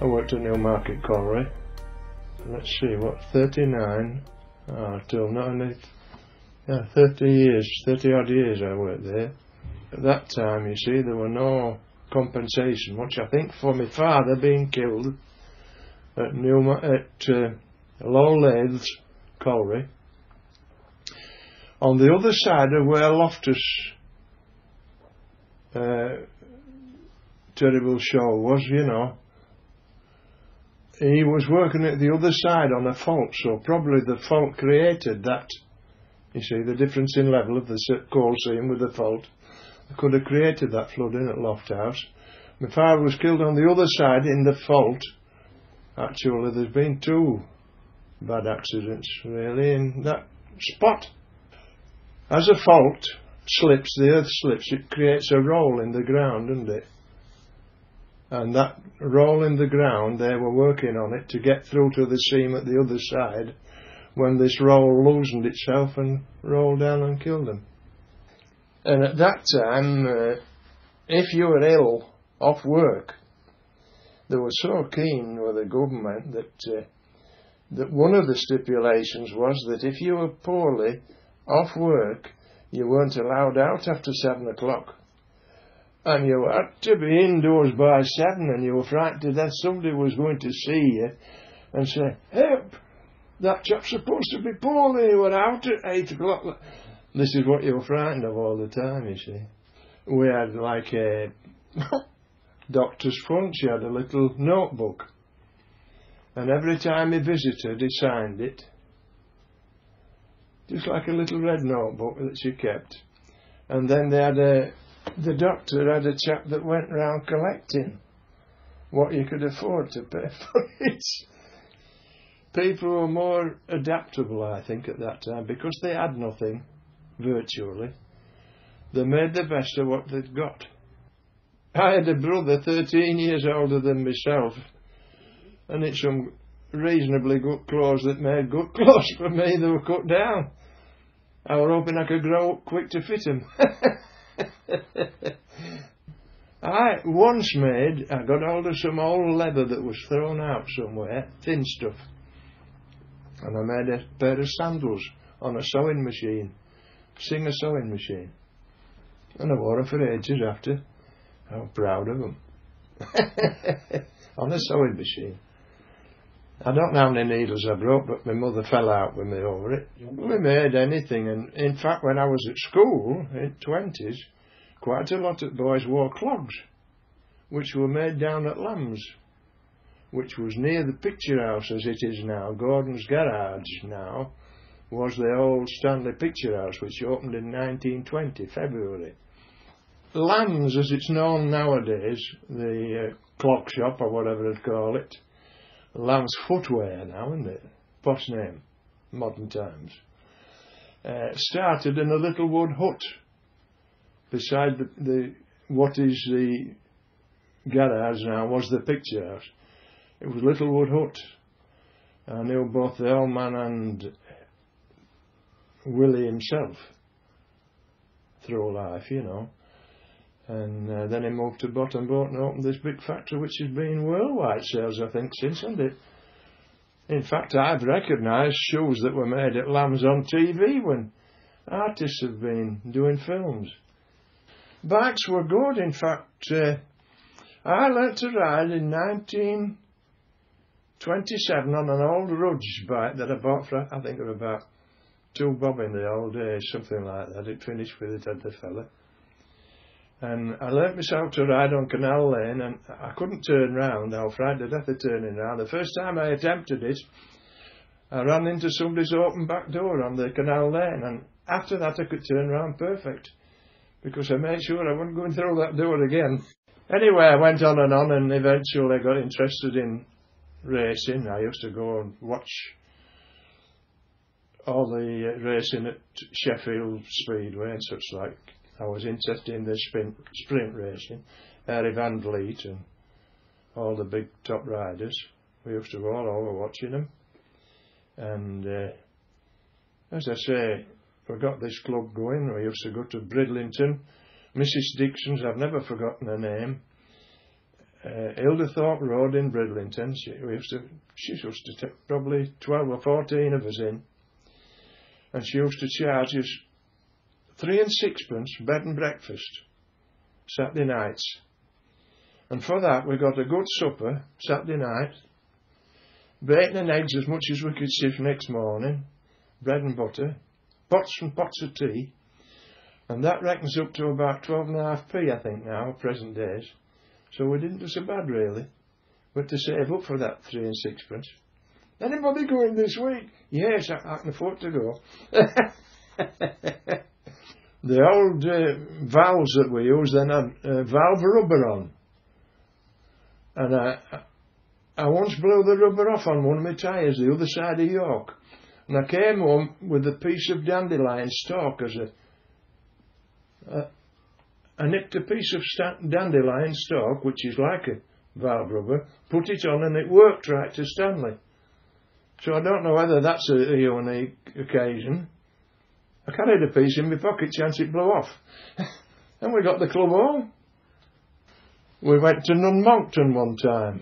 I worked at Newmarket Colliery. Let's see, what, 39? Till not only, 30 odd years I worked there. At that time, you see, there were no compensation, which I think for my father being killed at Low Lathes Colliery. On the other side of where Loftus terrible show was, you know, he was working at the other side on a fault, so probably the fault created that. You see, the difference in level of the coal seam with the fault could have created that flooding at Loft House. My father was killed on the other side in the fault. Actually, there's been 2 bad accidents, really, in that spot. As a fault slips, the earth slips, it creates a roll in the ground, doesn't it? And that roll in the ground, they were working on it to get through to the seam at the other side when this roll loosened itself and rolled down and killed them. And at that time, if you were ill, off work, they were so keen with the government that one of the stipulations was that if you were poorly, off work, you weren't allowed out after 7 o'clock. And you had to be indoors by 7, and you were frightened to death somebody was going to see you and say, "Help! That chap's supposed to be poorly, he were out at 8 o'clock. This is what you were frightened of all the time, you see. We had like a doctor's front, he had a little notebook. And every time he visited, he signed it. Just like a little red notebook that she kept. And then they had the doctor had a chap that went round collecting what you could afford to pay for it. People were more adaptable, I think, at that time, because they had nothing, virtually. They made the best of what they'd got. I had a brother 13 years older than myself, and it's some reasonably good clothes that made good clothes for me. They were cut down. I was hoping I could grow up quick to fit them. I got hold of some old leather that was thrown out somewhere, thin stuff, and I made a pair of sandals on a sewing machine, Singer sewing machine, and I wore them for ages after. I was proud of them. On a sewing machine. I don't know how many needles I broke, but my mother fell out with me over it. We made anything, and in fact when I was at school, in 20s, quite a lot of boys wore clogs, which were made down at Lamb's, which was near the picture house as it is now. Gordon's Garage now was the old Stanley picture house, which opened in 1920, February. Lamb's, as it's known nowadays, the clock shop or whatever they'd call it, Lamb's Footwear now, isn't it? Posh name, modern times. Started in a little wood hut beside what is the garage now was the picture house. It was a little wood hut. I knew both the old man and Willie himself through life, you know. And then he moved to Bottom Boat and opened this big factory which has been worldwide sales, I think, since, hasn't it? In fact, I've recognised shoes that were made at Lamb's on TV when artists have been doing films. Bikes were good, in fact. I learnt to ride in 1927 on an old Rudge bike that I bought for, I think, it was about £2 bob in the old days, something like that. It finished with it, had the fella. And I learnt myself to ride on Canal Lane, and I couldn't turn round. I was frightened to death of turning round. The first time I attempted it, I ran into somebody's open back door on the Canal Lane, and after that I could turn round perfect, because I made sure I wasn't going through that door again. Anyway, I went on, and eventually I got interested in racing. I used to go and watch all the racing at Sheffield Speedway and such like. I was interested in the sprint racing, Harry Van Vliet and all the big top riders. We used to go all over watching them. And as I say, we got this club going. We used to go to Bridlington. Mrs. Dixon's, I've never forgotten her name. Hilderthorpe Road in Bridlington. She used to take probably 12 or 14 of us in, and she used to charge us 3 and 6pence bed and breakfast Saturday nights, and for that we got a good supper Saturday night, bacon and eggs as much as we could sift next morning, bread and butter, pots and pots of tea, and that reckons up to about 12.5p I think now, present days. So we didn't do so bad really, but to save up for that 3 and 6pence. Anybody going this week? Yes, I can afford to go. The old valves that we used then had valve rubber on, and I once blew the rubber off on one of my tyres the other side of York, and I came home with a piece of dandelion stalk as I nicked a piece of dandelion stalk, which is like a valve rubber, put it on, and it worked right to Stanley. So I don't know whether that's a unique occasion. I carried a piece in my pocket, chance it blew off. And we got the club home. We went to Nunmonkton one time,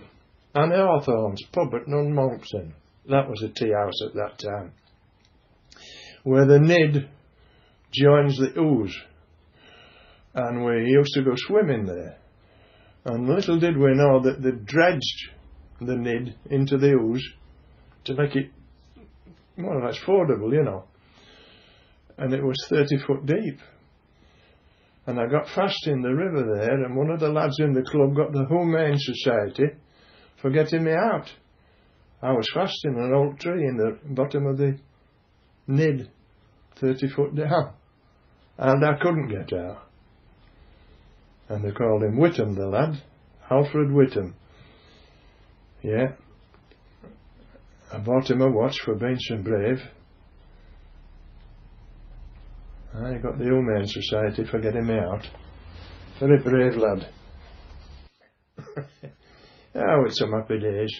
Annie Hawthorne's pub at Nunmonkton. That was a tea house at that time, where the Nid joins the Ouse. And we used to go swimming there. And little did we know that they dredged the Nid into the Ouse to make it more or less fordable, you know. And it was 30 foot deep. And I got fast in the river there, and one of the lads in the club got the Humane Society for getting me out. I was fast in an old tree in the bottom of the Nid, 30 foot down. And I couldn't get out. And they called him Whittam, the lad, Alfred Whittam. Yeah. I bought him a watch for being so brave. I got the Humane Society for getting me out. Very brave lad. Oh, it's some happy days.